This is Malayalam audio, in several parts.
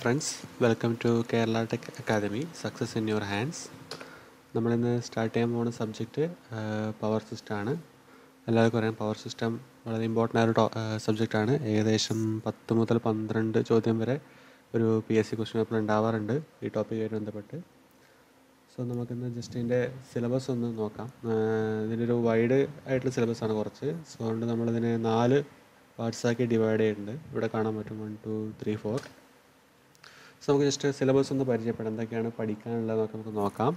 Friends, welcome to Kerala tech academy. Success in your hands. നമ്മളിന്ന് സ്റ്റാർട്ട് ചെയ്യാൻ പോകുന്ന സബ്ജക്റ്റ് പവർ സിസ്റ്റമാണ്. എല്ലാവർക്കും അറിയാം, പവർ സിസ്റ്റം വളരെ ഇമ്പോർട്ടൻ്റ് ആയൊരു സബ്ജക്റ്റാണ്. ഏകദേശം 10 മുതൽ 12 ചോദ്യം വരെ ഒരു PSC ക്വസ്റ്റ്യൻ പേപ്പർ ഉണ്ടാവാറുണ്ട് ഈ ടോപ്പിക്കുമായിട്ട് ബന്ധപ്പെട്ട്. സോ നമുക്കിന്ന് ജസ്റ്റ് ഇതിൻ്റെ സിലബസ് ഒന്ന് നോക്കാം. ഇതിനൊരു വൈഡ് ആയിട്ടുള്ള സിലബസാണ് കുറച്ച്. സോ അതുകൊണ്ട് നമ്മളിതിനെ 4 പാർട്സാക്കി ഡിവൈഡ് ചെയ്യുന്നുണ്ട്. ഇവിടെ കാണാൻ പറ്റും 1, 2, 3, 4. സോ നമുക്ക് ജസ്റ്റ് സിലബസ് ഒന്ന് പരിചയപ്പെടാം, എന്തൊക്കെയാണ് പഠിക്കാനുള്ളതെന്നൊക്കെ നമുക്ക് നോക്കാം.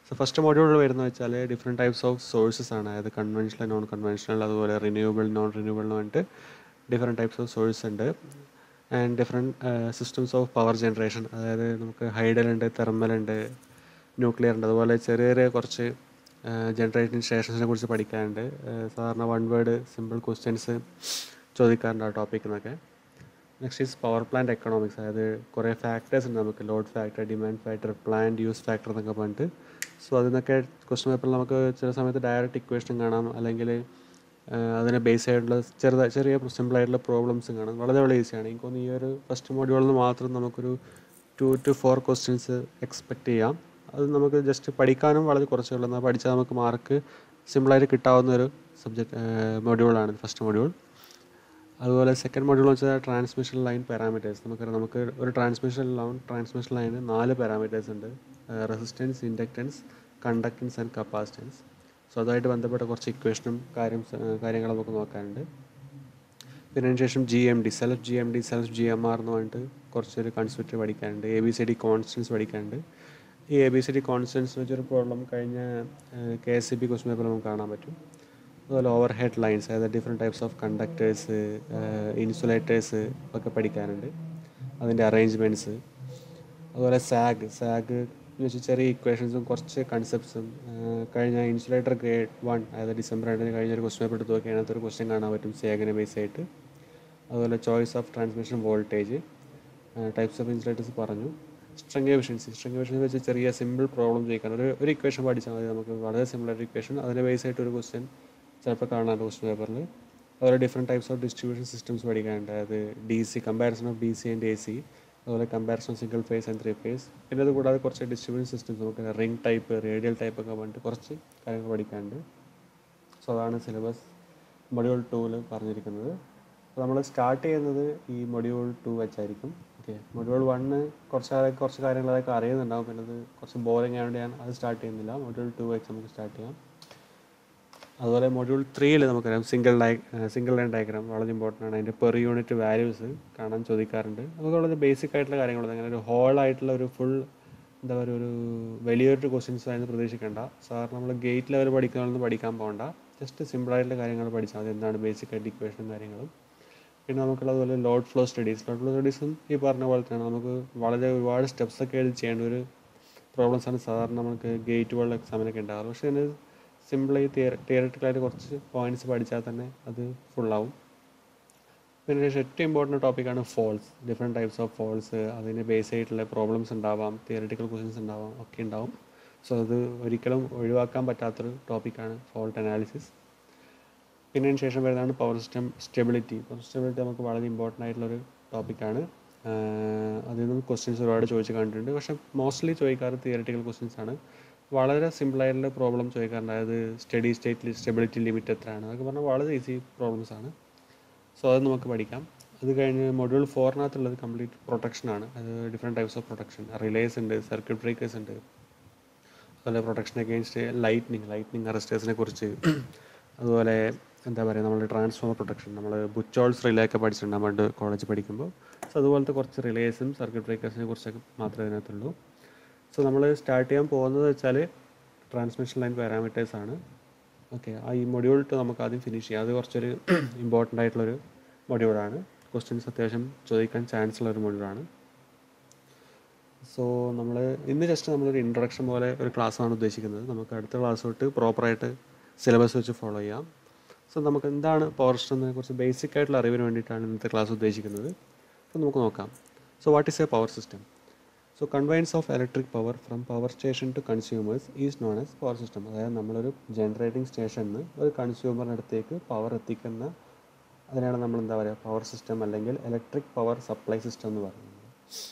സോ ഫസ്റ്റ് മോഡ്യൂളിൽ വരുന്നത് വെച്ചാൽ ഡിഫറെൻറ്റ് ടൈപ്സ് ഓഫ് സോഴ്സസ് ആണ്. അതായത് കൺവെൻഷണൽ, നോൺ കൺവെൻഷണൽ, അതുപോലെ റിന്യൂവബിൾ, നോൺ റിന്യൂവബിൾ എന്ന് പറഞ്ഞിട്ട് ഡിഫറെൻറ്റ് ടൈപ്സ് ഓഫ് സോഴ്സ് ഉണ്ട്. And different systems of power generation, അതായത് നമുക്ക് ഹൈഡൽ ഉണ്ട്, തെർമൽ ഉണ്ട്, ന്യൂക്ലിയർ ഉണ്ട്, അതുപോലെ ചെറിയ ചെറിയ കുറച്ച് ജനറേറ്റിംഗ് സ്റ്റേഷൻസിനെ കുറിച്ച് പഠിക്കാനുണ്ട്. സാധാരണ 1 വേർഡ് സിമ്പിൾ ക്വസ്റ്റ്യൻസ് ചോദിക്കാറുണ്ട് ആ ടോപ്പിക്കിൽ നിന്നൊക്കെ. Next is power plant economics, അതായത് കുറേ ഫാക്ടേഴ്സ് ഉണ്ട് നമുക്ക്. Load factor, demand factor, plant use factor എന്നൊക്കെ പറഞ്ഞിട്ട്. സോ അതിനൊക്കെ ക്വസ്റ്റ്യൻ പേപ്പറിൽ നമുക്ക് ചില സമയത്ത് ഡയറക്റ്റ് ഇക്വേഷൻ കാണാം, അല്ലെങ്കിൽ അതിനെ ബേസ് ആയിട്ടുള്ള ചെറിയ സിമ്പിളായിട്ടുള്ള പ്രോബ്ലംസും കാണാം. വളരെ വളരെ ഈസിയാണ്. എനിക്ക് തോന്നുന്നു ഈ ഒരു ഫസ്റ്റ് മോഡ്യൂളിൽ നിന്ന് മാത്രം നമുക്കൊരു 2 to 4 ക്വസ്റ്റ്യൻസ് എക്സ്പെക്റ്റ് ചെയ്യാം. അത് നമുക്ക് ജസ്റ്റ് പഠിക്കാനും വളരെ കുറച്ചേ ഉള്ളൂ. എന്നാൽ പഠിച്ചാൽ നമുക്ക് മാർക്ക് സിമ്പിളായിട്ട് കിട്ടാവുന്ന ഒരു സബ്ജക്റ്റ് മൊഡ്യൂളാണ് ഫസ്റ്റ് മൊഡ്യൂൾ. അതുപോലെ സെക്കൻഡ് മൊഡ്യൂൾ എന്ന് വെച്ചാൽ ട്രാൻസ്മിഷൻ ലൈൻ പാരാമീറ്റേഴ്സ്. നമുക്ക് ഒരു ട്രാൻസ്മിഷൻ ലൈന് 4 പാരാമീറ്റേഴ്സ് ഉണ്ട്: resistance, inductance, conductance and capacitance. So അതുമായിട്ട് ബന്ധപ്പെട്ട കുറച്ച് ഇക്വേഷനും കാര്യങ്ങളും നമുക്ക് നോക്കാനുണ്ട്. പിന്നെ അതിന് ശേഷം GMD, സെൽഫ് GMR എന്ന് പറഞ്ഞിട്ട് കുറച്ചൊരു കൺസെപ്റ്റ് പഠിക്കാനുണ്ട്. ABCD കോൺസ്റ്റൻസ് പഠിക്കാനുണ്ട്. ഈ ABCD കോൺസ്റ്റൻസ് വെച്ചൊരു പ്രോബ്ലം കഴിഞ്ഞ KSEB ക്വസ്റ്റ്യൻ പേപ്പറിൽ നമുക്ക് കാണാൻ പറ്റും. അതുപോലെ ഓവർ ഹെഡ് ലൈൻസ്, അതായത് different types of conductors, insulators ഒക്കെ പഠിക്കാനുണ്ട്, അതിൻ്റെ അറേഞ്ച്മെൻറ്റ്സ്. അതുപോലെ സാഗ് എന്ന് വെച്ചാൽ ചെറിയ ഇക്വേഷൻസും കുറച്ച് കൺസെപ്റ്റ്സും. കഴിഞ്ഞ ഇൻസുലേറ്റർ ഗ്രേഡ് 1, അതായത് December 2 കഴിഞ്ഞൊരു ക്വസ്റ്റ്യൻ പേപ്പർ എടുത്ത് നോക്കി അതിനകത്തൊരു ക്വസ്റ്റ്യൻ കാണാൻ പറ്റും സാഗിനെ ബേസ് ആയിട്ട്. അതുപോലെ choice of transmission voltage, types of insulators പറഞ്ഞു. സ്ട്രിങ് എഫിഷ്യൻസി വെച്ച് ചെറിയ സിമ്പിൾ പ്രോബ്ലം ചോദിക്കാൻ ഒരു ഇക്വേഷൻ പഠിച്ചാൽ മതി നമുക്ക്. വളരെ സിമ്പിളായിട്ട് ഇക്വേഷൻ, അതിനെ ബേസ് ആയിട്ട് ഒരു ക്വസ്റ്റ്യൻ ചിലപ്പോൾ കാണാറുണ്ട് ക്വസ്റ്റ്യൻ പേപ്പറിൽ. അതുപോലെ different types of distribution systems പഠിക്കാനുണ്ട്. അതായത് DC, comparison of DC and AC, അതുപോലെ comparison of single phase and 3 phase. പിന്നെ അത് കൂടാതെ കുറച്ച് ഡിസ്ട്രിബ്യൂഷൻ സിസ്റ്റംസ്, നമുക്ക് റിംഗ് ടൈപ്പ്, റേഡിയൽ ടൈപ്പ് ഒക്കെ പറഞ്ഞിട്ട് കുറച്ച് കാര്യങ്ങൾ പഠിക്കാനുണ്ട്. സോ അതാണ് സിലബസ് മൊഡ്യൂൾ 2-ൽ പറഞ്ഞിരിക്കുന്നത്. അപ്പോൾ നമ്മൾ സ്റ്റാർട്ട് ചെയ്യുന്നത് ഈ മൊഡ്യൂൾ 2 വെച്ചായിരിക്കും. ഓക്കെ, മൊഡ്യൂൾ 1 കുറച്ച് കാര്യങ്ങളൊക്കെ അറിയുന്നുണ്ടാവും. പിന്നെ അത് കുറച്ച് ബോറിംഗ് ആയതുകൊണ്ട് ഞാൻ അത് സ്റ്റാർട്ട് ചെയ്യുന്നില്ല. മൊഡ്യൂൾ 2 വെച്ച് നമുക്ക് സ്റ്റാർട്ട് ചെയ്യാം. അതുപോലെ മൊഡ്യൂൾ 3-ൽ നമുക്കറിയാം സിംഗിൾ ലൈൻ ഡയഗ്രാം വളരെ ഇമ്പോർട്ടൻ്റ് ആണ്. അതിൻ്റെ പെർ യൂണിറ്റ് വാല്യൂസ് കാണാൻ ചോദിക്കാറുണ്ട്. നമുക്ക് വളരെ ബേസിക് ആയിട്ടുള്ള കാര്യങ്ങളുണ്ട്. അങ്ങനെ ഒരു ഹോളായിട്ടുള്ള ഒരു ഫുൾ എന്താ പറയുക, ഒരു വലിയൊരു ക്വസ്റ്റ്യൻസ് ആയിരുന്നു പ്രതീക്ഷിക്കേണ്ട. സാധാരണ നമ്മൾ ഗേറ്റ് ലെവൽ പഠിക്കുന്നതൊന്നും പഠിക്കാൻ പോകണ്ട. ജസ്റ്റ് സിമ്പിളായിട്ടുള്ള കാര്യങ്ങൾ പഠിച്ചാൽ മതി, എന്താണ് ബേസിക് ആയിട്ട് ഇക്വേഷനും കാര്യങ്ങളും. പിന്നെ നമുക്കുള്ളതുപോലെ ലോഡ് ഫ്ലോ സ്റ്റഡീസും ഈ പറഞ്ഞ പോലെ തന്നെ നമുക്ക് ഒരുപാട് സ്റ്റെപ്സൊക്കെ എഴുതി ചെയ്യേണ്ട ഒരു പ്രോബ്ലംസാണ് സാധാരണ നമുക്ക് ഗേറ്റ് വേൾഡ് എക്സാമിനൊക്കെ ഉണ്ടാകാറ്. പക്ഷേ അതിന് സിമ്പിളായി തിയററ്റിക്കലായിട്ട് കുറച്ച് പോയിൻറ്റ്സ് പഠിച്ചാൽ തന്നെ അത് ഫുള്ളാവും. പിന്നെ ഏറ്റവും ഇമ്പോർട്ടൻ്റ് ടോപ്പിക്കാണ് faults. Different types of faults, അതിന് ബേസ് ആയിട്ടുള്ള പ്രോബ്ലംസ് ഉണ്ടാവാം, തിയററ്റിക്കൽ ക്വസ്റ്റ്യൻസ് ഉണ്ടാവാം, ഒക്കെ ഉണ്ടാവും. സോ അത് ഒരിക്കലും ഒഴിവാക്കാൻ പറ്റാത്തൊരു ടോപ്പിക്കാണ് ഫോൾട്ട് അനാലിസിസ്. പിന്നെ അതിന് ശേഷം വരുന്നതാണ് പവർ സിസ്റ്റം സ്റ്റെബിലിറ്റി. നമുക്ക് വളരെ ഇമ്പോർട്ടൻ്റ് ആയിട്ടുള്ളൊരു ടോപ്പിക്കാണ്. അതിൽ നിന്നും ക്വസ്റ്റ്യൻസ് ഒരുപാട് ചോദിച്ച് കണ്ടിട്ടുണ്ട്. പക്ഷേ മോസ്റ്റ്ലി ചോദിക്കാറ് തിയററ്റിക്കൽ ക്വസ്റ്റ്യൻസ് ആണ്. വളരെ സിമ്പിളായിട്ടുള്ള പ്രോബ്ലം ചോദിക്കാറുണ്ട്. അതായത് സ്റ്റെബിലിറ്റി ലിമിറ്റ് എത്രയാണ്, അതൊക്കെ പറഞ്ഞാൽ വളരെ ഈസി പ്രോബ്ലംസ് ആണ്. സോ അത് നമുക്ക് പഠിക്കാം. അത് കഴിഞ്ഞ് മൊഡ്യൂൾ 4-നകത്തുള്ളത് കംപ്ലീറ്റ് പ്രൊട്ടക്ഷനാണ്. അത് different types of protection, relays ഉണ്ട്, സർക്യൂട്ട് ബ്രേക്കേഴ്സ് ഉണ്ട്, അതുപോലെ പ്രൊട്ടക്ഷൻ അഗെയിൻസ്റ്റ് ലൈറ്റ്നിങ് അറസ്റ്റേഴ്സിനെ കുറിച്ച്. അതുപോലെ എന്താ പറയുക, നമ്മുടെ ട്രാൻസ്ഫോമർ പ്രൊട്ടക്ഷൻ, നമ്മൾ ബുച്ചോൾസ് റിലേ ഒക്കെ പഠിച്ചിട്ടുണ്ട് പണ്ട് കോളേജ് പഠിക്കുമ്പോൾ. സോ അതുപോലത്തെ കുറച്ച് റിലേസും സർക്യൂട്ട് ബ്രേക്കേഴ്സിനെ കുറിച്ചൊക്കെ മാത്രമേ ഇതിനകത്തുള്ളൂ. സോ നമ്മൾ സ്റ്റാർട്ട് ചെയ്യാൻ പോകുന്നത് വെച്ചാൽ ട്രാൻസ്മിഷൻ ലൈൻ പാരാമീറ്റേഴ്സ് ആണ്. ഓക്കെ, ഈ മൊഡ്യൂൾ 2 നമുക്ക് ആദ്യം ഫിനിഷ് ചെയ്യാം. അത് കുറച്ചൊരു ഇമ്പോർട്ടൻ്റ് ആയിട്ടുള്ളൊരു മൊഡ്യൂളാണ്. ക്വസ്റ്റ്യൻസ് അത്യാവശ്യം ചോദിക്കാൻ ചാൻസ് ഉള്ളൊരു മൊഡ്യൂളാണ്. സോ ഇന്ന് ജസ്റ്റ് നമ്മളൊരു ഇൻട്രൊഡക്ഷൻ പോലെ ഒരു ക്ലാസ്സാണ് ഉദ്ദേശിക്കുന്നത്. നമുക്ക് അടുത്ത ക്ലാസ് തൊട്ട് പ്രോപ്പറായിട്ട് സിലബസ് വെച്ച് ഫോളോ ചെയ്യാം. സോ നമുക്ക് എന്താണ് പവർ സിസ്റ്റത്തിനെ കുറിച്ച് ബേസിക് ആയിട്ടുള്ള അറിവിന് വേണ്ടിയിട്ടാണ് ഇന്നത്തെ ക്ലാസ് ഉദ്ദേശിക്കുന്നത്. അപ്പോൾ നമുക്ക് നോക്കാം. So what is a power system? So conveyance of electric power from power station to consumers is known as power system. അതായത് നമ്മളൊരു ജനറേറ്റിംഗ് സ്റ്റേഷനിൽ നിന്ന് ഒരു കൺസ്യൂമറിനടുത്തേക്ക് പവർ എത്തിക്കുന്ന അതിനാണ് നമ്മൾ എന്താ പറയുക, പവർ സിസ്റ്റം അല്ലെങ്കിൽ ഇലക്ട്രിക് പവർ സപ്ലൈ സിസ്റ്റം എന്ന് പറയുന്നത്.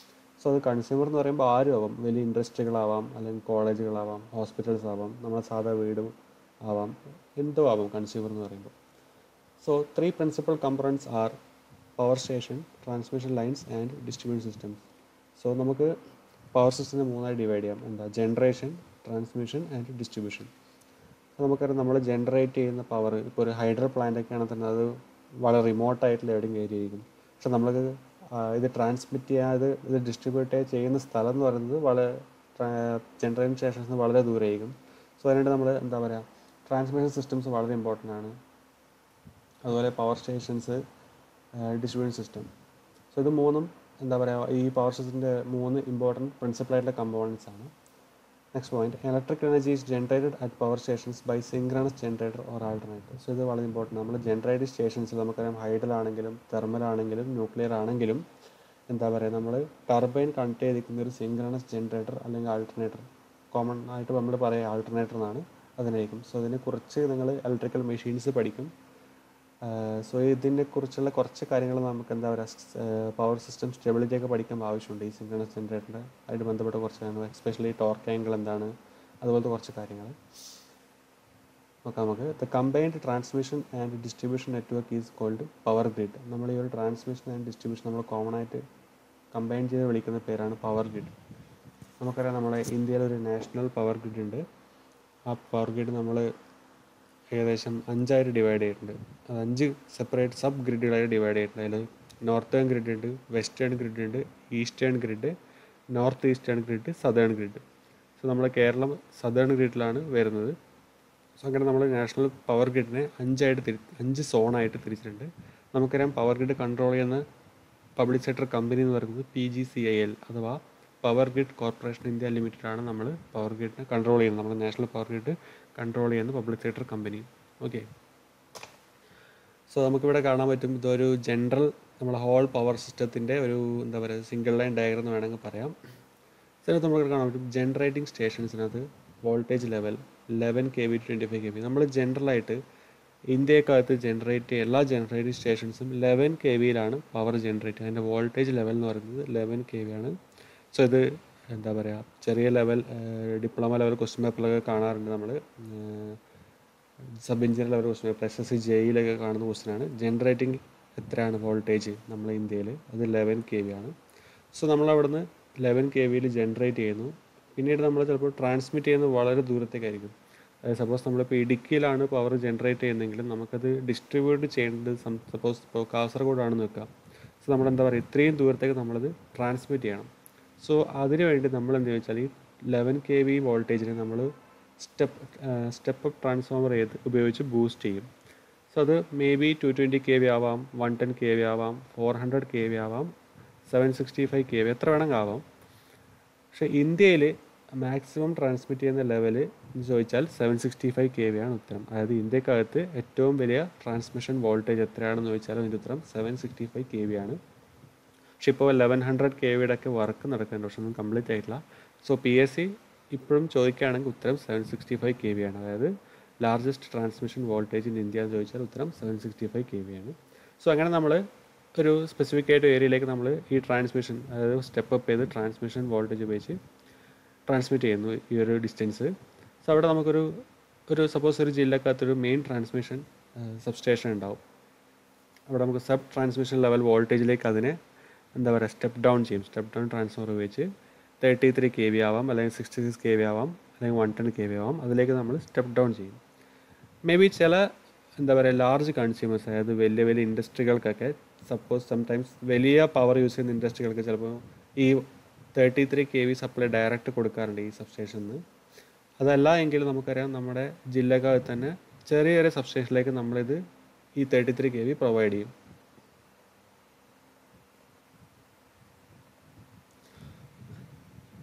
സോ അത് കൺസ്യൂമർ എന്ന് പറയുമ്പോൾ ആരും ആവാം, വലിയ ഇൻഡസ്ട്രികളാവാം, അല്ലെങ്കിൽ കോളേജുകളാവാം, ഹോസ്പിറ്റൽസ് ആവാം, നമ്മുടെ സാധാ വീടും ആവാം, എന്തോ ആവാം കൺസ്യൂമർ എന്ന് പറയുമ്പോൾ. So 3 principal components R power station, transmission lines and distribution systems. So നമുക്ക് പവർ സിസ്റ്റത്തിനെ 3ആയി ഡിവൈഡ് ചെയ്യാം. എന്താ? Generation, transmission and distribution. നമുക്കറിയാം, നമ്മൾ ജനറേറ്റ് ചെയ്യുന്ന പവർ, ഇപ്പോൾ ഒരു ഹൈഡ്രോ പ്ലാന്റ് ഒക്കെ ആണെങ്കിൽ തന്നെ അത് വളരെ റിമോട്ടായിട്ടുള്ള എവിടെയും ഏരിയ ആയിരിക്കും. പക്ഷെ നമ്മൾക്ക് ഇത് ട്രാൻസ്മിറ്റ് ചെയ്യാതെ ഇത് ഡിസ്ട്രിബ്യൂട്ട് ചെയ്യുന്ന സ്ഥലം എന്ന് പറയുന്നത് വളരെ ജനറേഷൻ സ്റ്റേഷൻസ് വളരെ ദൂരമായിരിക്കും. സോ അതിനായിട്ട് നമ്മൾ എന്താ പറയുക, ട്രാൻസ്മിഷൻ സിസ്റ്റംസ് വളരെ ഇമ്പോർട്ടൻ്റ് ആണ്. അതുപോലെ power stations, distribution system. So ഇത് മൂന്നും എന്താ പറയുക, ഈ പവർ സിസ്റ്റത്തിൻ്റെ 3 ഇമ്പോർട്ടൻറ്റ് പ്രിൻസിപ്പലായിട്ടുള്ള കമ്പോണൻസ് ആണ്. Next point, electric energy is generated at power stations by synchronous generator or alternator. So ഇത് വളരെ ഇമ്പോർട്ടൻ്റ്. നമ്മൾ ജനറേറ്റഡ് സ്റ്റേഷൻസിൽ നമുക്കറിയാം, ഹൈഡലാണെങ്കിലും തെർമലാണെങ്കിലും ന്യൂക്ലിയർ ആണെങ്കിലും എന്താ പറയുക, നമ്മൾ ടർബൈൻ കണക്ട് ചെയ്തിരിക്കുന്ന ഒരു സിങ്ക്രണസ് ജനറേറ്റർ അല്ലെങ്കിൽ ആൾട്ടർനേറ്റർ, കോമൺ ആയിട്ട് നമ്മൾ പറയുക ആൾട്ടർനേറ്റർ എന്നാണ്, അതിനായിരിക്കും. സോ ഇതിനെക്കുറിച്ച് നിങ്ങൾ ഇലക്ട്രിക്കൽ മെഷീൻസ് പഠിക്കും. സോ ഇതിനെക്കുറിച്ചുള്ള കുറച്ച് കാര്യങ്ങൾ നമുക്ക് എന്താ പറയുക, പവർ സിസ്റ്റം സ്റ്റെബിലിറ്റി ഒക്കെ പഠിക്കാൻ ആവശ്യമുണ്ട്. ഈ സിങ്ക്രണസ് ജനറേറ്ററിൻ്റെ ആയിട്ട് ബന്ധപ്പെട്ട കുറച്ച് കാര്യങ്ങൾ, എസ്പെഷ്യലി ടോർക്ക് ആംഗിൾ എന്താണ്, അതുപോലത്തെ കുറച്ച് കാര്യങ്ങൾ നോക്കാം നമുക്ക്. The combined transmission and distribution network is called power grid. നമ്മൾ ഈ ഒരു ട്രാൻസ്മിഷൻ ആൻഡ് ഡിസ്ട്രിബ്യൂഷൻ നമ്മൾ കോമൺ ആയിട്ട് കമ്പൈൻ ചെയ്ത് വിളിക്കുന്ന പേരാണ് പവർ ഗ്രിഡ്. നമുക്കറിയാം, നമ്മുടെ ഇന്ത്യയിൽ ഒരു നാഷണൽ പവർ ഗ്രിഡ് ഉണ്ട്. ആ പവർ ഗ്രിഡ് നമ്മൾ ഏകദേശം 5ആയിട്ട് ഡിവൈഡ് ചെയ്തിട്ടുണ്ട്. അത് 5 സെപ്പറേറ്റ് സബ് ഗ്രിഡുകളായി ഡിവൈഡ് ചെയ്തിട്ടുണ്ട്. അതിൽ നോർത്തേൺ ഗ്രിഡ് ഉണ്ട്, വെസ്റ്റേൺ ഗ്രിഡ് ഉണ്ട്, eastern grid, north eastern grid, southern grid. So നമ്മുടെ കേരളം സദേൺ ഗ്രിഡിലാണ് വരുന്നത്. സോ അങ്ങനെ നമ്മൾ നാഷണൽ പവർ ഗ്രിഡിനെ 5 സോണായിട്ട് തിരിച്ചിട്ടുണ്ട്. നമുക്കറിയാം, പവർ ഗ്രിഡ് കൺട്രോൾ ചെയ്യുന്ന പബ്ലിക് സെക്ടർ കമ്പനി എന്ന് പറയുന്നത് PGCIL അഥവാ power grid corporation India limited ആണ് നമ്മൾ പവർ ഗ്രിഡിനെ കൺട്രോൾ ചെയ്യുന്നത്. നമ്മുടെ നാഷണൽ പവർ ഗ്രിഡ് കൺട്രോൾ ചെയ്യുന്ന public sector company. Okay, so നമുക്കിവിടെ കാണാൻ പറ്റും, ഇതൊരു ജനറൽ നമ്മുടെ ഹോൾ പവർ സിസ്റ്റത്തിൻ്റെ ഒരു എന്താ പറയുക, സിംഗിൾ ലൈൻ ഡയഗ്രം എന്ന് വേണമെങ്കിൽ പറയാം. ഇതിനകത്ത് നമുക്ക് കാണാൻ പറ്റും, ജനറേറ്റിംഗ് സ്റ്റേഷൻസിനകത്ത് voltage level 11 kV to 25 kV. നമ്മൾ ജനറലായിട്ട് ഇന്ത്യക്കകത്ത് ജനറേറ്റ് ചെയ്യുന്ന എല്ലാ ജനറേറ്റിംഗ് സ്റ്റേഷൻസും 11 kVയിലാണ് പവർ ജനറേറ്റ് ചെയ്യുക. അതിൻ്റെ വോൾട്ടേജ് ലെവൽ എന്ന് പറയുന്നത് 11 kV ആണ്. സോ ഇത് എന്താ പറയുക, ചെറിയ ലെവൽ ഡിപ്ലോമ ലെവൽ ക്വസ്റ്റ്യൻ പേപ്പറിലൊക്കെ കാണാറുണ്ട്. നമ്മൾ sub engineer level question paper SSC JEയിലൊക്കെ കാണുന്ന ക്വസ്റ്റ്യനാണ്. ജനറേറ്റിംഗ് എത്രയാണ് വോൾട്ടേജ് നമ്മൾ ഇന്ത്യയിൽ, അത് 11 kV ആണ്. സോ നമ്മളവിടുന്ന് 11 kVയിൽ ജനറേറ്റ് ചെയ്യുന്നു. പിന്നീട് നമ്മൾ ചിലപ്പോൾ ട്രാൻസ്മിറ്റ് ചെയ്യുന്നത് വളരെ ദൂരത്തേക്കായിരിക്കും. അതായത് സപ്പോസ് നമ്മളിപ്പോൾ ഇടുക്കിയിലാണ് പവർ ജനറേറ്റ് ചെയ്യുന്നതെങ്കിലും നമുക്കത് ഡിസ്ട്രിബ്യൂട്ട് ചെയ്യേണ്ടത് സപ്പോസ് ഇപ്പോൾ കാസർഗോഡാണെന്ന് വെക്കാം. സോ നമ്മളെന്താ പറയുക, ഇത്രയും ദൂരത്തേക്ക് നമ്മളത് ട്രാൻസ്മിറ്റ് ചെയ്യണം. സോ അതിന് വേണ്ടി നമ്മൾ എന്ത് ചോദിച്ചാൽ, ഈ 11 kV വോൾട്ടേജിനെ നമ്മൾ സ്റ്റെപ്പ് അപ്പ് ട്രാൻസ്ഫോമർ ഉപയോഗിച്ച് ബൂസ്റ്റ് ചെയ്യും. സോ അത് മേ ബി 220 kV ആവാം, 110 kV ആവാം, 400 kV ആവാം, 765 kV, എത്ര വേണമെങ്കിൽ ആവാം. പക്ഷേ ഇന്ത്യയിൽ മാക്സിമം ട്രാൻസ്മിറ്റ് ചെയ്യുന്ന ലെവൽ എന്ന് ചോദിച്ചാൽ 765 kV ആണ് ഉത്തരം. അതായത് ഇന്ത്യക്കകത്ത് ഏറ്റവും വലിയ ട്രാൻസ്മിഷൻ വോൾട്ടേജ് എത്രയാണെന്ന് ചോദിച്ചാൽ അതിൻ്റെ ഉത്തരം 765 kV ആണ്. പക്ഷെ ഇപ്പോൾ 1100 kVയുടെ ഒക്കെ വർക്ക് നടക്കുന്നുണ്ട്, പക്ഷെ ഒന്നും കംപ്ലീറ്റ് ആയിട്ടില്ല. സോ PSC ഇപ്പോഴും ചോദിക്കുകയാണെങ്കിൽ ഉത്തരം 765 kV ആണ്. അതായത് largest transmission voltage in India എന്ന് ചോദിച്ചാൽ ഉത്തരം 765 kV ആണ്. സോ അങ്ങനെ നമ്മൾ ഒരു സ്പെസിഫിക് ആയിട്ട് ഏരിയയിലേക്ക് നമ്മൾ ഈ ട്രാൻസ്മിഷൻ, അതായത് സ്റ്റെപ്പ് അപ്പ് ചെയ്ത് ട്രാൻസ്മിഷൻ വോൾട്ടേജ് ഉപയോഗിച്ച് ട്രാൻസ്മിറ്റ് ചെയ്യുന്നു ഈ ഒരു ഡിസ്റ്റൻസ്. സോ അവിടെ നമുക്കൊരു സപ്പോസ് ഒരു ജില്ലക്കകത്തൊരു മെയിൻ ട്രാൻസ്മിഷൻ സബ്സ്റ്റേഷൻ ഉണ്ടാവും. അവിടെ നമുക്ക് സബ് ട്രാൻസ്മിഷൻ ലെവൽ വോൾട്ടേജിലേക്ക് അതിനെ എന്താ പറയുക, സ്റ്റെപ്പ് ഡൗൺ ചെയ്യും. സ്റ്റെപ്പ് ഡൗൺ ട്രാൻസ്ഫോമർ ഉപയോഗിച്ച് 33 kV ആവാം, അല്ലെങ്കിൽ 66 kV ആവാം, അല്ലെങ്കിൽ 110 kV ആവാം, അതിലേക്ക് നമ്മൾ സ്റ്റെപ്പ് ഡൗൺ ചെയ്യും. മേ ബി ചില എന്താ പറയുക ലാർജ് കൺസ്യൂമേഴ്സ്, അതായത് വലിയ വലിയ ഇൻഡസ്ട്രികൾക്കൊക്കെ സപ്പോസ് സംടൈംസ് വലിയ പവർ യൂസ് ചെയ്യുന്ന ഇൻഡസ്ട്രികൾക്ക് ചിലപ്പോൾ ഈ 33 kV സപ്ലൈ ഡയറക്റ്റ് കൊടുക്കാറുണ്ട് ഈ സബ്സ്റ്റേഷനിൽ നിന്ന്. അതല്ല എങ്കിൽ നമുക്കറിയാം, നമ്മുടെ ജില്ലക്കകത്ത് തന്നെ ചെറിയ ചെറിയ സബ്സ്റ്റേഷനിലേക്ക് നമ്മളിത് ഈ 33 kV പ്രൊവൈഡ് ചെയ്യും.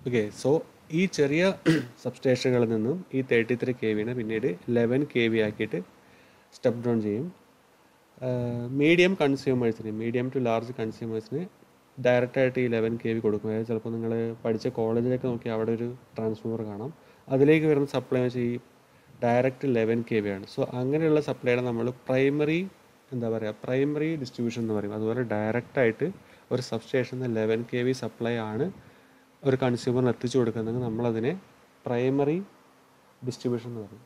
ഓക്കെ, സോ ഈ ചെറിയ സബ്സ്റ്റേഷനുകളിൽ നിന്നും ഈ 33 kVനെ പിന്നീട് 11 kV ആക്കിയിട്ട് സ്റ്റെപ്പ് ഡൗൺ ചെയ്യും. മീഡിയം ടു ലാർജ് കൺസ്യൂമേഴ്സിന് ഡയറക്റ്റായിട്ട് ഈ 11 kV കൊടുക്കും. അതായത് ചിലപ്പോൾ നിങ്ങൾ പഠിച്ച കോളേജിലേക്ക് നോക്കി അവിടെ ഒരു ട്രാൻസ്ഫോമർ കാണാം, അതിലേക്ക് വരുന്ന സപ്ലൈ എന്ന് വെച്ചാൽ ഈ ഡയറക്റ്റ് 11 kV ആണ്. സോ അങ്ങനെയുള്ള സപ്ലൈയുടെ നമ്മൾ പ്രൈമറി ഡിസ്ട്രിബ്യൂഷൻ എന്ന് പറയും. അതുപോലെ ഡയറക്റ്റായിട്ട് ഒരു സബ്സ്റ്റേഷനിൽ 11 kV സപ്ലൈ ആണ് ഒരു കൺസ്യൂമറിന് എത്തിച്ചു കൊടുക്കുന്നെങ്കിൽ നമ്മളതിനെ പ്രൈമറി ഡിസ്ട്രിബ്യൂഷൻ എന്ന് പറയും.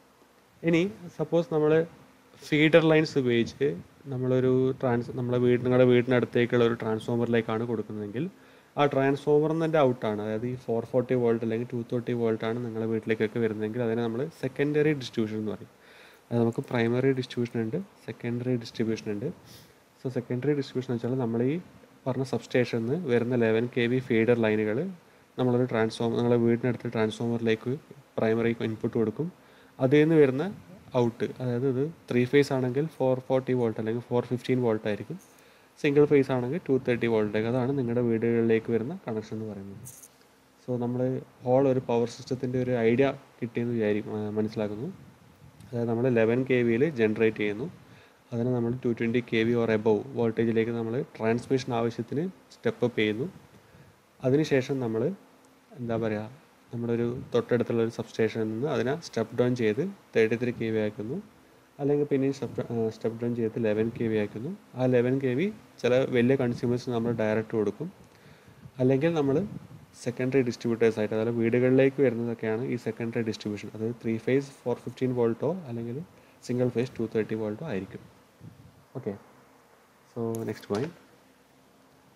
ഇനി സപ്പോസ് നമ്മൾ ഫീഡർ ലൈൻസ് ഉപയോഗിച്ച് നമ്മളൊരു നിങ്ങളുടെ വീടിനടുത്തേക്കുള്ള ഒരു ട്രാൻസ്ഫോമറിലേക്കാണ് കൊടുക്കുന്നതെങ്കിൽ ആ ട്രാൻസ്ഫോമറിൻ്റെ ഔട്ടാണ്, അതായത് ഈ 440 വോൾട്ട് അല്ലെങ്കിൽ 230 വോൾട്ടാണ് നിങ്ങളുടെ വീട്ടിലേക്കൊക്കെ വരുന്നതെങ്കിൽ അതിനെ നമ്മൾ സെക്കൻഡറി ഡിസ്ട്രിബ്യൂഷൻ എന്ന് പറയും. അത് നമുക്ക് പ്രൈമറി ഡിസ്ട്രിബ്യൂഷൻ ഉണ്ട്, സെക്കൻഡറി ഡിസ്ട്രിബ്യൂഷൻ ഉണ്ട്. സോ സെക്കൻഡറി ഡിസ്ട്രിബ്യൂഷൻ എന്ന് വെച്ചാൽ നമ്മൾ ഈ പറഞ്ഞ സബ്സ്റ്റേഷനിൽ നിന്ന് വരുന്ന 11 kV ഫീഡർ ലൈനുകൾ നിങ്ങളുടെ വീടിനടുത്ത് ട്രാൻസ്ഫോമറിലേക്ക് പ്രൈമറി ഇൻപുട്ട് കൊടുക്കും. അതിൽ നിന്ന് വരുന്ന ഔട്ട്, അതായത് ഇത് 3 ഫേസ് ആണെങ്കിൽ 440 വോൾട്ട് അല്ലെങ്കിൽ 415 വോൾട്ട് ആയിരിക്കും. സിംഗിൾ ഫേസ് ആണെങ്കിൽ 230 വോൾട്ടേക്ക്. അതാണ് നിങ്ങളുടെ വീടുകളിലേക്ക് വരുന്ന കണക്ഷൻ എന്ന് പറയുന്നത്. സോ നമ്മൾ ഒരു പവർ സിസ്റ്റത്തിൻ്റെ ഒരു ഐഡിയ കിട്ടിയെന്ന് മനസ്സിലാക്കുന്നു. അതായത് നമ്മൾ 11 kVയിൽ ജനറേറ്റ് ചെയ്യുന്നു, അതിനെ നമ്മൾ 220 kV ഓർ എബവ് വോൾട്ടേജിലേക്ക് നമ്മൾ ട്രാൻസ്മിഷൻ ആവശ്യത്തിന് സ്റ്റെപ്പ് അപ്പ് ചെയ്യുന്നു. അതിനുശേഷം നമ്മൾ നമ്മുടെ ഒരു തൊട്ടടുത്തുള്ള ഒരു സബ്സ്റ്റേഷനിൽ നിന്ന് അതിനെ സ്റ്റെപ്പ് ഡൗൺ ചെയ്ത് 33 kV ആക്കുന്നു, അല്ലെങ്കിൽ പിന്നെയും സ്റ്റെപ്പ് ഡൗൺ ചെയ്ത് 11 kV ആക്കുന്നു. ആ 11 kV ചില വലിയ കൺസ്യൂമേഴ്സിന് നമ്മൾ ഡയറക്റ്റ് കൊടുക്കും, അല്ലെങ്കിൽ നമ്മൾ സെക്കൻഡറി ഡിസ്ട്രിബ്യൂട്ടേഴ്സായിട്ട്, അതായത് വീടുകളിലേക്ക് വരുന്നതൊക്കെയാണ് ഈ സെക്കൻഡറി ഡിസ്ട്രിബ്യൂഷൻ. അത് 3 ഫേസ് 415 വോൾട്ടോ അല്ലെങ്കിൽ സിംഗിൾ ഫേസ് 230 വോൾട്ടോ ആയിരിക്കും. Okay, so next point.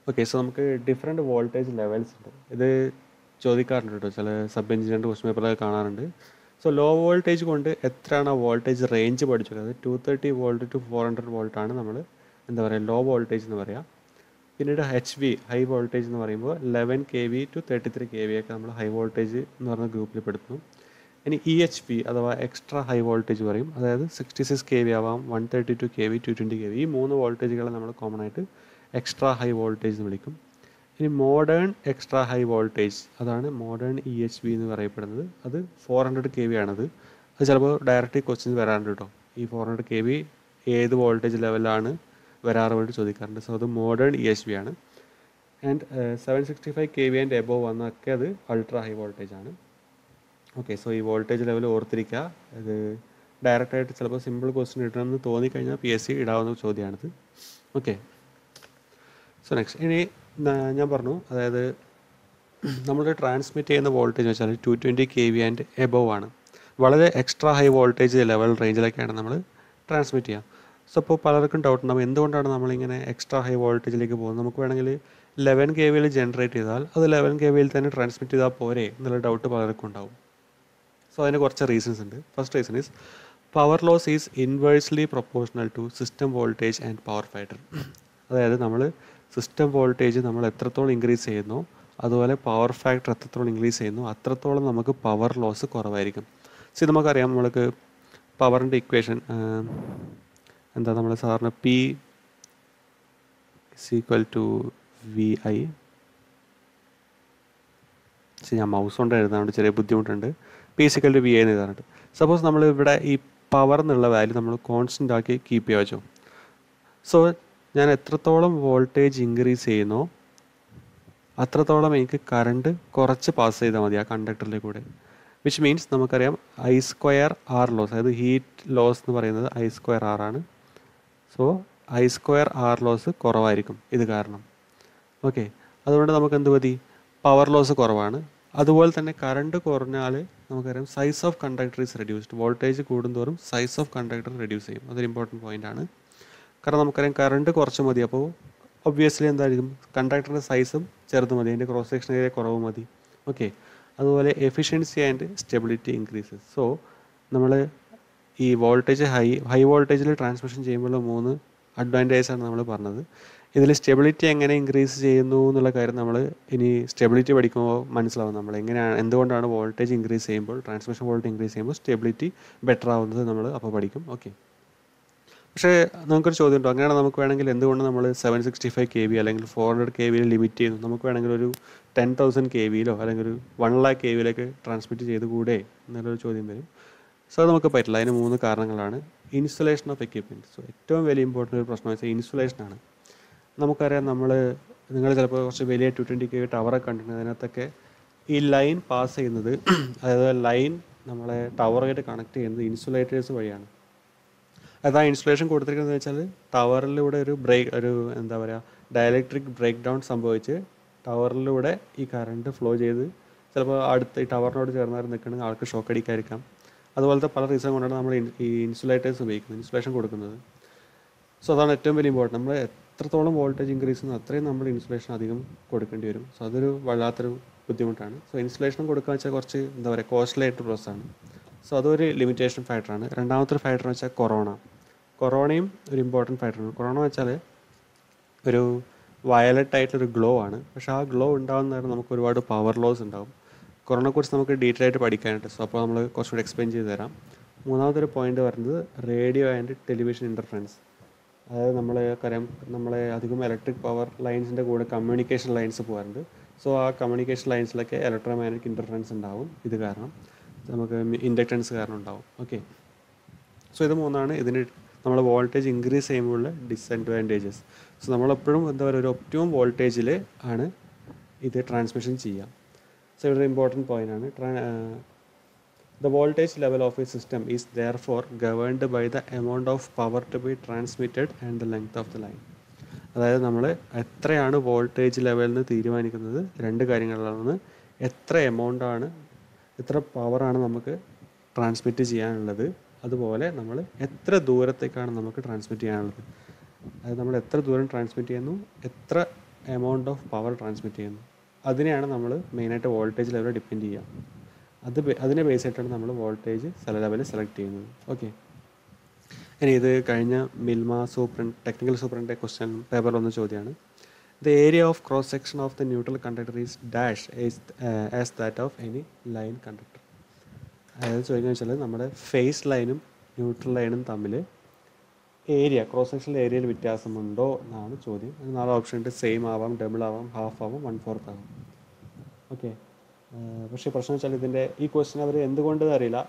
Okay, so നമുക്ക് ഡിഫറെൻറ്റ് വോൾട്ടേജ് ലെവൽസ് ഉണ്ട്. ഇത് ചോദിക്കാറുണ്ട് കേട്ടോ, ചില സബ് എഞ്ചിനീയറിൻ്റെ ക്വസ്റ്റ്യൻ പേപ്പറിലൊക്കെ കാണാറുണ്ട്. സോ ലോ വോൾട്ടേജ് കൊണ്ട് എത്രയാണ് വോൾട്ടേജ് റേഞ്ച് പഠിച്ചത്? അത് 230 വോൾട്ട് ടു 400 വോൾട്ടാണ് നമ്മൾ ലോ വോൾട്ടേജ് എന്ന് പറയുക. പിന്നീട് HV ഹൈ വോൾട്ടേജ് എന്ന് പറയുമ്പോൾ 11 kV ടു 33 kV ഒക്കെ നമ്മൾ ഹൈ വോൾട്ടേജ് എന്ന് പറഞ്ഞ ഗ്രൂപ്പിൽ പെടുത്തുന്നു. ഇനി EHV അഥവാ എക്സ്ട്രാ ഹൈ വോൾട്ടേജ് പറയും, അതായത് 66 kV ആവാം, 132 kV, 220 kV. ഈ 3 വോൾട്ടേജുകളെ നമ്മൾ കോമൺ ആയിട്ട് എക്സ്ട്രാ ഹൈ വോൾട്ടേജ് എന്ന് വിളിക്കും. ഇനി മോഡേൺ എക്സ്ട്രാ ഹൈ വോൾട്ടേജ്, അതാണ് മോഡേൺ EHV എന്ന് പറയപ്പെടുന്നത്. അത് 400 kV ആണത്. അത് ചിലപ്പോൾ ഡയറക്റ്റ് ക്വസ്റ്റ്യൻസ് വരാറുണ്ട് കേട്ടോ, ഈ 400 kV ഏത് വോൾട്ടേജ് ലെവലാണ് വരാറ് വേണ്ടി ചോദിക്കാറുണ്ട്. സോ അത് മോഡേൺ EHV ആണ്. ആൻഡ് 765 kV ആൻഡ് എബോവ് വന്നൊക്കെ അത് അൾട്രാ ഹൈ വോൾട്ടേജ് ആണ്. ഓക്കെ, സോ ഈ വോൾട്ടേജ് ലെവൽ ഓർത്തിരിക്കുക. ഇത് ഡയറക്റ്റായിട്ട് ചിലപ്പോൾ സിമ്പിൾ ക്വസ്റ്റ്യൻ ഇടണമെന്ന് തോന്നിക്കഴിഞ്ഞാൽ PSC ഇടാവുന്ന ചോദ്യമാണിത്. Okay, so next. ഇനി ഞാൻ പറഞ്ഞു, അതായത് നമ്മൾ ട്രാൻസ്മിറ്റ് ചെയ്യുന്ന വോൾട്ടേജ് എന്ന് വെച്ചാൽ 220 kV ആൻഡ് എബോവ് ആണ്. വളരെ എക്സ്ട്രാ ഹൈ വോൾട്ടേജ് ലെവൽ റേഞ്ചിലൊക്കെയാണ് നമ്മൾ ട്രാൻസ്മിറ്റ് ചെയ്യുക. സോ അപ്പോൾ പലർക്കും ഡൗട്ട് ഉണ്ടാവും, എന്തുകൊണ്ടാണ് നമ്മളിങ്ങനെ എക്സ്ട്രാ ഹൈ വോൾട്ടേജിലേക്ക് പോകുന്നത്? നമുക്ക് വേണമെങ്കിൽ 11 kVയിൽ ജനറേറ്റ് ചെയ്താൽ അത് 11 kVയിൽ തന്നെ ട്രാൻസ്മിറ്റ് ചെയ്താൽ പോരെ എന്നുള്ള ഡൗട്ട് പലർക്കും ഉണ്ടാവും. സോ അതിന് കുറച്ച് റീസൺസ് ഉണ്ട്. First reason is power loss is inversely proportional to system voltage and power factor. അതായത് നമ്മൾ സിസ്റ്റം വോൾട്ടേജ് നമ്മൾ എത്രത്തോളം ഇൻക്രീസ് ചെയ്യുന്നു, അതുപോലെ പവർ ഫാക്ടർ എത്രത്തോളം ഇൻക്രീസ് ചെയ്യുന്നു, അത്രത്തോളം നമുക്ക് പവർ ലോസ് കുറവായിരിക്കും. സോ നമുക്കറിയാം, നമ്മൾക്ക് പവറിൻ്റെ ഇക്വേഷൻ നമ്മൾ സാധാരണ P = VI. ഞാൻ മൗസ് കൊണ്ട് എഴുതാണ്ട് ചെറിയ ബുദ്ധിമുട്ടുണ്ട്. P = VI എന്ന് എഴുതാറുണ്ട്. സപ്പോസ് നമ്മൾ ഇവിടെ ഈ പവർ എന്നുള്ള വാല്യൂ നമ്മൾ കോൺസ്റ്റൻ്റ് ആക്കി കീപ്പ് ചെയ്യാൻ വെച്ചോ. സോ ഞാൻ എത്രത്തോളം വോൾട്ടേജ് ഇൻക്രീസ് ചെയ്യുന്നോ അത്രത്തോളം എനിക്ക് കറണ്ട് കുറച്ച് പാസ് ചെയ്താൽ മതി ആ കണ്ടക്ടറിലെ കൂടെ. വിച്ച് മീൻസ് നമുക്കറിയാം I²R ലോസ്, അതായത് ഹീറ്റ് ലോസ് എന്ന് പറയുന്നത് I²R ആണ്. സോ I²R ലോസ് കുറവായിരിക്കും ഇത് കാരണം. ഓക്കെ, അതുകൊണ്ട് നമുക്ക് എന്ത് മതി? പവർ ലോസ് കുറവാണ്. അതുപോലെ തന്നെ കറണ്ട് കുറഞ്ഞാൽ നമുക്കറിയാം size of conductor is reduced. Voltage കൂടുന്തോറും സൈസ് ഓഫ് കണ്ടക്ടർ റെഡ്യൂസ് ചെയ്യും. അതൊരു ഇമ്പോർട്ടൻറ്റ് പോയിൻ്റ് ആണ്. കാരണം നമുക്കറിയാം കറണ്ട് കുറച്ച് മതി, അപ്പോൾ ഒബ്വിയസ്ലി എന്തായിരിക്കും, കണ്ടക്ടറിൻ്റെ സൈസും ചെറുത് മതി, അതിൻ്റെ ക്രോസ് സെക്ഷൻ ഏരിയ കുറവ് മതി. ഓക്കെ, അതുപോലെ efficiency and stability increases. So നമ്മൾ ഈ വോൾട്ടേജ് ഹൈ വോൾട്ടേജിൽ ട്രാൻസ്മിഷൻ ചെയ്യുമ്പോൾ 3 അഡ്വാൻറ്റേജാണ് നമ്മൾ പറഞ്ഞത്. ഇതിൽ സ്റ്റെബിലിറ്റി എങ്ങനെ ഇൻക്രീസ് ചെയ്യുന്നു എന്നുള്ള കാര്യം നമ്മൾ ഇനി സ്റ്റെബിലിറ്റി പഠിക്കുമ്പോൾ മനസ്സിലാവും. നമ്മൾ എന്തുകൊണ്ടാണ് വോൾട്ടേജ് ഇൻക്രീസ് ചെയ്യുമ്പോൾ, ട്രാൻസ്മിഷൻ വോൾട്ടേജ് ഇൻക്രീസ് ചെയ്യുമ്പോൾ സ്റ്റെബിലിറ്റി ബെറ്റർ ആവുന്നത് നമ്മൾ അപ്പോൾ പഠിക്കും. ഓക്കെ, പക്ഷേ നമുക്കൊരു ചോദ്യം ഉണ്ടോ, അങ്ങനെയാണ് നമുക്ക് വേണമെങ്കിൽ എന്തുകൊണ്ട് നമ്മൾ 765 kV അല്ലെങ്കിൽ 400 kVയിൽ ലിമിറ്റ് ചെയ്യുന്നു? നമുക്ക് വേണമെങ്കിൽ ഒരു 10,000 kVയിലോ അല്ലെങ്കിൽ ഒരു 1,00,000 kVയിലേക്ക് ട്രാൻസ്മിറ്റ് ചെയ്ത് കൂടെ എന്നുള്ളൊരു ചോദ്യം വരും. സോ അത് നമുക്ക് പറ്റില്ല. അതിന് 3 കാരണങ്ങളാണ്. Insulation of equipment. സോ ഏറ്റവും വലിയ ഇമ്പോർട്ടൻ്റ് ഒരു പ്രശ്നം വെച്ചാൽ ഇൻസുലേഷനാണ്. നമുക്കറിയാം, നിങ്ങൾ ചിലപ്പോൾ കുറച്ച് വലിയ 220 kV ടവറൊക്കെ കണ്ടിട്ടുണ്ട്. അതിനകത്തൊക്കെ ഈ ലൈൻ പാസ് ചെയ്യുന്നത്, അതായത് ലൈൻ നമ്മളെ ടവറായിട്ട് കണക്ട് ചെയ്യുന്നത് ഇൻസുലേറ്റേഴ്സ് വഴിയാണ്. അതാ ഇൻസുലേഷൻ കൊടുത്തിരിക്കുന്നത് വെച്ചാൽ ടവറിലൂടെ ഒരു ഡയലക്ട്രിക് ബ്രേക്ക് ഡൗൺ സംഭവിച്ച് ടവറിലൂടെ ഈ കറണ്ട് ഫ്ലോ ചെയ്ത് ചിലപ്പോൾ അടുത്ത് ഈ ടവറിനോട് ചേർന്നാൽ നിൽക്കണമെങ്കിൽ ആൾക്ക് ഷോക്ക് അടിക്കാതിരിക്കാം. അതുപോലത്തെ പല റീസൺ കൊണ്ടാണ് നമ്മൾ ഈ ഇൻസുലേറ്റേഴ്സ് ഉപയോഗിക്കുന്നത്, ഇൻസുലേഷൻ കൊടുക്കുന്നത്. സോ അതാണ് ഏറ്റവും വലിയ ഇമ്പോർട്ടൻറ്റ്. നമ്മൾ എത്രത്തോളം വോൾട്ടേജ് ഇൻക്രീസ് ചെയ്യുന്നു അത്രയും നമ്മൾ ഇൻസുലേഷൻ അധികം കൊടുക്കേണ്ടി വരും. സോ അതൊരു വല്ലാത്തൊരു ബുദ്ധിമുട്ടാണ്. സോ ഇൻസുലേഷൻ കൊടുക്കുക വെച്ചാൽ കുറച്ച് എന്താ പറയുക കോസ്റ്റ്ലി ആയിട്ട് പ്രോസസ്സാണ്. സോ അതൊരു ലിമിറ്റേഷൻ ഫാക്ടറാണ്. രണ്ടാമത്തെ ഒരു ഫാക്ടർ എന്ന് വെച്ചാൽ കൊറോണയും ഒരു ഇമ്പോർട്ടൻറ്റ് ഫാക്ടറാണ്. കൊറോണ വെച്ചാൽ ഒരു വയലറ്റ് ആയിട്ടൊരു ഗ്ലോ ആണ്. പക്ഷേ ആ ഗ്ലോ ഉണ്ടാകുന്ന നേരം നമുക്ക് ഒരുപാട് പവർ ലോസ് ഉണ്ടാകും. കൊറോണയെക്കുറിച്ച് നമുക്ക് ഡീറ്റെയിൽ ആയിട്ട് പഠിക്കാനുണ്ട്. സോ അപ്പോൾ നമ്മൾ കുറച്ചുകൂടി എക്സ്പ്ലെയിൻ ചെയ്ത് തരാം. മൂന്നാമതൊരു പോയിന്റ് പറയുന്നത് റേഡിയോ ആൻഡ് ടെലിവിഷൻ ഇൻ്റർഫറൻസ്. അതായത് നമ്മളെ അധികം ഇലക്ട്രിക് പവർ ലൈൻസിൻ്റെ കൂടെ കമ്മ്യൂണിക്കേഷൻ ലൈൻസ് പോകാറുണ്ട്. സോ ആ കമ്മ്യൂണിക്കേഷൻ ലൈൻസിലൊക്കെ ഇലക്ട്രോമാഗ്നറ്റിക് ഇൻ്റർഫറൻസ് ഉണ്ടാവും. ഇത് കാരണം നമുക്ക് ഇൻഡക്റ്റൻസ് കാരണം ഉണ്ടാവും. ഓക്കെ, സോ ഇത് മൂന്നാണ് ഇതിന് നമ്മൾ വോൾട്ടേജ് ഇൻക്രീസ് ചെയ്യുമ്പോഴുള്ള ഡിസഡ്വാൻറ്റേജസ്. സോ നമ്മളെപ്പോഴും എന്താ പറയുക ഒരു ഒപ്റ്റിമം വോൾട്ടേജിൽ ആണ് ഇത് ട്രാൻസ്മിഷൻ ചെയ്യുക. സോ ഇവിടെ ഇമ്പോർട്ടൻറ്റ് പോയിൻ്റ് ആണ്. The voltage level of a system is therefore governed by the amount of power to be transmitted and the length of the line. അതായത് നമ്മൾ എത്രയാണ് വോൾട്ടേജ് ലെവൽ എന്ന് തീരുമാനിക്കുന്നത് രണ്ട് കാര്യങ്ങളിലാണ്. എത്ര പവറാണ് നമുക്ക് ട്രാൻസ്മിറ്റ് ചെയ്യാനുള്ളത്, അതുപോലെ നമ്മൾ എത്ര ദൂരത്തേക്കാണ് നമുക്ക് ട്രാൻസ്മിറ്റ് ചെയ്യാനുള്ളത്. അതായത് നമ്മൾ എത്ര ദൂരം ട്രാൻസ്മിറ്റ് ചെയ്യുന്നു, എത്ര എമൗണ്ട് ഓഫ് പവർ ട്രാൻസ്മിറ്റ് ചെയ്യുന്നു, അതിനെയാണ് നമ്മൾ മെയിനായിട്ട് വോൾട്ടേജ് ലെവൽ ഡിപ്പെൻഡ് ചെയ്യുക. അതിനെ ബേസ് ആയിട്ടാണ് നമ്മൾ വോൾട്ടേജ് ലെവൽ സെലക്ട് ചെയ്യുന്നത്. ഓക്കെ, ഇനി ഇത് കഴിഞ്ഞ മിൽമ ടെക്നിക്കൽ സൂപ്രണ്ടിൻ്റെ ക്വസ്റ്റ്യൻ പേപ്പറിൽ വന്ന ചോദ്യമാണ്. The area of cross section of the neutral conductor is dash as that of any line conductor. അതായത് ചോദിക്കുന്നത് വെച്ചാൽ നമ്മുടെ ഫേസ് ലൈനും ന്യൂട്രൽ ലൈനും തമ്മിൽ ക്രോസ് സെക്ഷൻ ഏരിയയിൽ വ്യത്യാസമുണ്ടോ എന്നാണ് ചോദ്യം. 4 ഓപ്ഷൻ ഉണ്ട്. സെയിം ആവാം, ഡബിൾ ആവാം, ഹാഫ് ആവാം, 1/4 ആവാം. ഓക്കെ, പക്ഷേ പ്രശ്നം വെച്ചാൽ ഈ ക്വസ്റ്റ്യൻ അവർ എന്തുകൊണ്ട് അറിയില്ല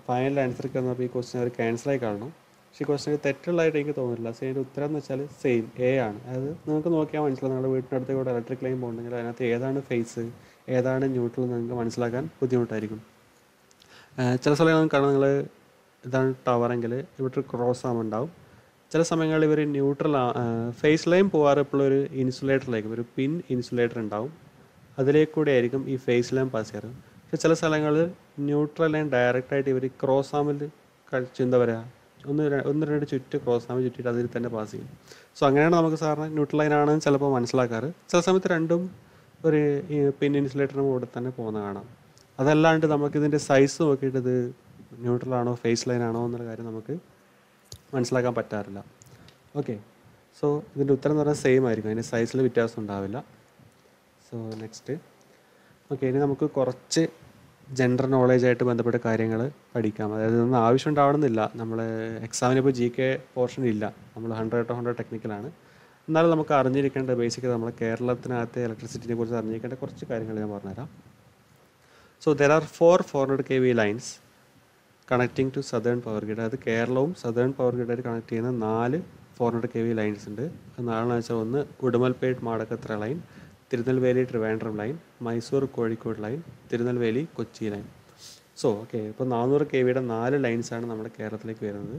ഫൈനൽ ആൻസർക്ക് വന്നപ്പോൾ ഈ ക്വസ്റ്റ്യൻ അവർ ക്യാൻസലായി കാണണം. പക്ഷേ ഈ ക്വസ്റ്റ്യൻ തെറ്റുള്ളതായിട്ട് എനിക്ക് തോന്നുന്നില്ല. സോ അതിൻ്റെ ഉത്തരം എന്ന് വെച്ചാൽ സെയിം എ ആണ്. അതായത് നിങ്ങൾക്ക് നോക്കിയാൽ മനസ്സിലാവും, നിങ്ങളുടെ വീട്ടിനടുത്ത് കൂടെ ഇലക്ട്രിക് ലൈൻ പോകുന്നുണ്ടെങ്കിൽ അതിനകത്ത് ഏതാണ് ഫേസ് ഏതാണ് ന്യൂട്രൽ നിങ്ങൾക്ക് മനസ്സിലാക്കാൻ ബുദ്ധിമുട്ടായിരിക്കും. ചില സ്ഥലങ്ങളിൽ കാണാൻ നിങ്ങൾ ഇതാണ് ടവറെങ്കിൽ ഇവിടെ ക്രോസ് ആകുമ്പോൾ ഉണ്ടാവും. ചില സമയങ്ങളിൽ ഇവർ ഫേസ് ലൈൻ പോകാറ് എപ്പോഴും ഒരു ഇൻസുലേറ്ററിലേക്ക് ഒരു പിൻ ഇൻസുലേറ്റർ ഉണ്ടാവും, അതിലേക്കൂടെ ആയിരിക്കും ഈ ഫേസ് ലൈൻ പാസ് ചെയ്യാറ്. പക്ഷേ ചില സ്ഥലങ്ങളിൽ ന്യൂട്രൽ ലൈൻ ഡയറക്റ്റായിട്ട് ഇവർ ക്രോസ് ആമിൽ എന്താ പറയുക ഒന്ന് രണ്ട് ചുറ്റ് ക്രോസ് ആമിൽ ചുറ്റിയിട്ട് അതിൽ തന്നെ പാസ് ചെയ്യും. സോ അങ്ങനെയാണ് നമുക്ക് സാറിന് ന്യൂട്രൽ ലൈൻ ആണെന്ന് ചിലപ്പോൾ മനസ്സിലാക്കാറ്. ചില സമയത്ത് രണ്ടും ഒരു പിൻ ഇൻസുലേറ്ററിന് കൂടെ തന്നെ പോകുന്ന കാണാം. അതല്ലാണ്ട് നമുക്കിതിൻ്റെ സൈസ് നോക്കിയിട്ട് ഇത് ന്യൂട്രൽ ആണോ ഫേസ് ലൈൻ ആണോ എന്നുള്ള കാര്യം നമുക്ക് മനസ്സിലാക്കാൻ പറ്റാറില്ല. ഓക്കെ, സോ ഇതിൻ്റെ ഉത്തരം എന്ന് പറഞ്ഞാൽ സെയിം ആയിരിക്കും, അതിൻ്റെ സൈസിൽ വ്യത്യാസം ഉണ്ടാവില്ല. സോ നെക്സ്റ്റ്, ഓക്കെ, ഇനി നമുക്ക് കുറച്ച് ജനറൽ നോളേജായിട്ട് ബന്ധപ്പെട്ട കാര്യങ്ങൾ പഠിക്കാം. അതായത് ഇതൊന്നും ആവശ്യം ഉണ്ടാവണമെന്നില്ല. നമ്മൾ എക്സാമിനിപ്പോൾ GK പോർഷൻ ഇല്ല, നമ്മൾ 100/100 ടെക്നിക്കലാണ്. എന്നാലും നമുക്ക് അറിഞ്ഞിരിക്കേണ്ട ബേസിക്കലി നമ്മൾ കേരളത്തിനകത്തെ ഇലക്ട്രിസിറ്റിനെ കുറിച്ച് അറിഞ്ഞിരിക്കേണ്ട കുറച്ച് കാര്യങ്ങൾ ഞാൻ പറഞ്ഞുതരാം. So there are 4 400 kV lines connecting to southern power grid. അതായത് കേരളവും സദേൺ പവർ ഗ്രിഡായിട്ട് കണക്ട് ചെയ്യുന്ന 4 400 kV ലൈൻസ് ഉണ്ട്. അത് 4 വെച്ചാൽ ഒന്ന് Udumalpet Madakkathara line, Tirunelveli Trivandrum line, Mysore Kozhikode line, Tirunelveli Kochi line. So okay, ഇപ്പോൾ 400 kVയുടെ 4 ലൈൻസാണ് നമ്മുടെ കേരളത്തിലേക്ക് വരുന്നത്.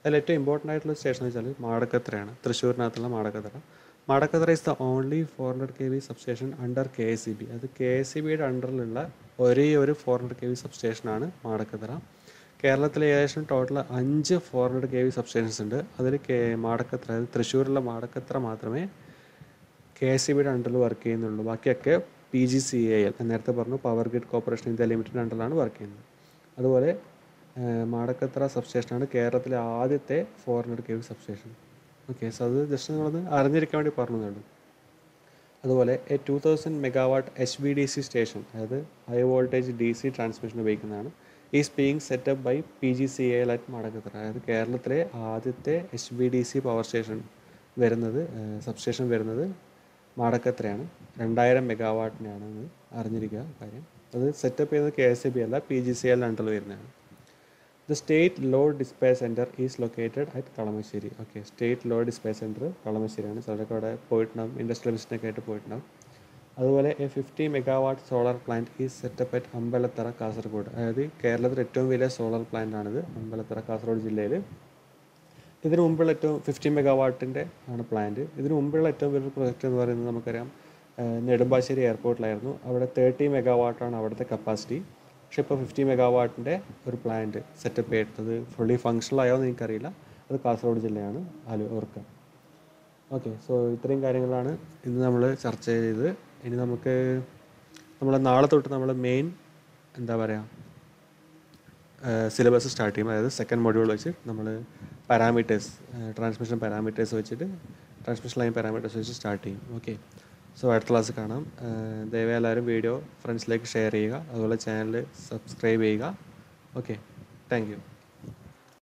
അതിൽ ഏറ്റവും ഇമ്പോർട്ടൻ്റ് ആയിട്ടുള്ള സ്റ്റേഷൻ എന്ന് വെച്ചാൽ മാടക്കത്രയാണ്, തൃശ്ശൂരിനകത്തുള്ള Madakkathra. Madakkathra is the only 400 kV substation under KSEB. അത് KSEBയുടെ അണ്ടറിലുള്ള ഒരേ ഒരു 400 kV സബ്സ്റ്റേഷനാണ് മാടക്കത്ര. കേരളത്തിൽ ഏകദേശം ടോട്ടൽ 5 400 kV സബ്സ്റ്റേഷൻസ് ഉണ്ട്. അതിൽ മാടക്കത്ര, അതായത് തൃശ്ശൂരിലുള്ള മാടക്കത്ര മാത്രമേ KSEBയുടെ അണ്ടറിൽ വർക്ക് ചെയ്യുന്നുള്ളൂ. ബാക്കിയൊക്കെ PGCIL, നേരത്തെ പറഞ്ഞു power grid corporation India limited അണ്ടറിലാണ് വർക്ക് ചെയ്യുന്നത്. അതുപോലെ മാടക്കത്ര സബ്സ്റ്റേഷനാണ് കേരളത്തിലെ ആദ്യത്തെ 400 kV സബ്സ്റ്റേഷൻ. ഓക്കെ, സോ അത് ജസ്റ്റ് നിങ്ങളൊന്ന് അറിഞ്ഞിരിക്കാൻ വേണ്ടി പറഞ്ഞതുള്ളൂ. അതുപോലെ 2000 MW HVDC സ്റ്റേഷൻ, അതായത് ഹൈ വോൾട്ടേജ് DC ട്രാൻസ്മിഷൻ ഉപയോഗിക്കുന്നതാണ്. Is being set up by PGCIL at Madakkathra. അതായത് കേരളത്തിലെ ആദ്യത്തെ HVDC പവർ സ്റ്റേഷൻ സബ്സ്റ്റേഷൻ വരുന്നത് മാടക്കത്രയാണ്. 2000 MW അറിഞ്ഞിരിക്കുക കാര്യം. അത് സെറ്റപ്പ് ചെയ്യുന്നത് KSEB അല്ല, PGCIL അണ്ടറിൽ വരുന്നതാണ്. The state load dispatch centre is located at Kalamassery. Okay, state load dispatch centre കളമശ്ശേരിയാണ്. ചിലരൊക്കെ അവിടെ പോയിട്ടുണ്ടാകും, ഇൻഡസ്ട്രിയൽ വിസിറ്റൊക്കെ ആയിട്ട് പോയിട്ടുണ്ടാകും. അതുപോലെ 50 MW solar plant is setup at Ambalathara, Kasaragod. അതായത് കേരളത്തിലെ ഏറ്റവും വലിയ സോളാർ പ്ലാന്റ് ആണിത്, അമ്പലത്തറ, കാസർഗോഡ് ജില്ലയിൽ. ഇതിനു മുമ്പുള്ള 50 MW ആണ് പ്ലാന്റ്. ഇതിനു മുമ്പുള്ള ഏറ്റവും വലിയ പ്രൊജക്റ്റ് എന്ന് പറയുന്നത് നമുക്കറിയാം നെടുമ്പാശ്ശേരി എയർപോർട്ടിലായിരുന്നു. അവിടെ 30 മെഗാവാട്ടാണ് അവിടുത്തെ കപ്പാസിറ്റി. പക്ഷേ ഇപ്പോൾ 50 മെഗാവാട്ടിൻ്റെ ഒരു പ്ലാന്റ് സെറ്റപ്പ് ചെയ്യുന്നത് ഫുള്ളി ഫങ്ഷണൽ ആയോ എന്ന് എനിക്കറിയില്ല. അത് കാസർഗോഡ് ജില്ലയാണ് ഓർക്കുക. ഓക്കെ, സോ ഇത്രയും കാര്യങ്ങളാണ് ഇന്ന് നമ്മൾ ചർച്ച ചെയ്തത്. ഇനി നമുക്ക് നാളെ തൊട്ട് നമ്മൾ മെയിൻ സിലബസ് സ്റ്റാർട്ട് ചെയ്യും. അതായത് സെക്കൻഡ് മൊഡ്യൂൾ വെച്ച് നമ്മൾ പാരാമീറ്റേഴ്സ്, ട്രാൻസ്മിഷൻ പാരാമീറ്റേഴ്സ് വെച്ചിട്ട് ട്രാൻസ്മിഷൻ ലൈൻ പാരാമീറ്റേഴ്സ് വെച്ച് സ്റ്റാർട്ട് ചെയ്യും. ഓക്കെ, സോ അടുത്ത ക്ലാസ് കാണാം. ദയവായി എല്ലാവരും വീഡിയോ ഫ്രണ്ട്സിലേക്ക് ഷെയർ ചെയ്യുക. അതുപോലെ ചാനൽ സബ്സ്ക്രൈബ് ചെയ്യുക. Okay, thank you.